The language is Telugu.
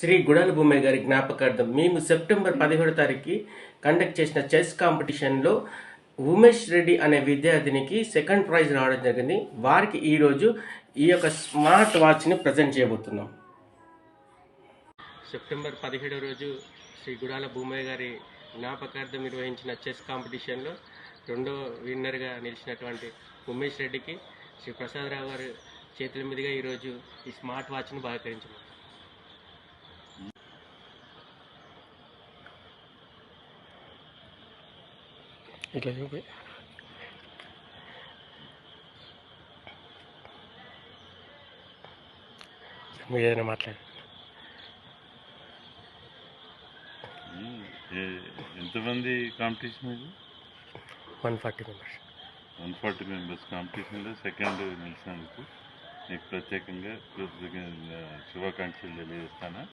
శ్రీ గుడాల భూమయ్య గారి జ్ఞాపకార్థం మేము సెప్టెంబర్ 17వ తారీఖుకి కండక్ట్ చేసిన చెస్ కాంపిటీషన్లో ఉమేష్ రెడ్డి అనే విద్యార్థినికి సెకండ్ ప్రైజ్ రావడం జరిగింది. వారికి ఈరోజు ఈ యొక్క స్మార్ట్ వాచ్ని ప్రజెంట్ చేయబోతున్నాం. సెప్టెంబర్ 17వ రోజు శ్రీ గుడాల భూమయ్య గారి జ్ఞాపకార్థం నిర్వహించిన చెస్ కాంపిటీషన్లో రెండో విన్నర్గా నిలిచినటువంటి ఉమేష్ రెడ్డికి శ్రీ ప్రసాదరావు గారి చేతుల మీదుగా ఈరోజు ఈ స్మార్ట్ వాచ్ను బహుకరించారు. ఇట్లా చూపి మీరు ఏదైనా మాట్లాడు. ఎంతమంది కాంపిటీషన్ ఇది? 140 మెంబర్స్. 140 మెంబర్స్ కాంపిటీషన్లో సెకండ్ నిలిచినందుకు మీకు ప్రత్యేకంగా శుభాకాంక్షలు తెలియజేస్తాను.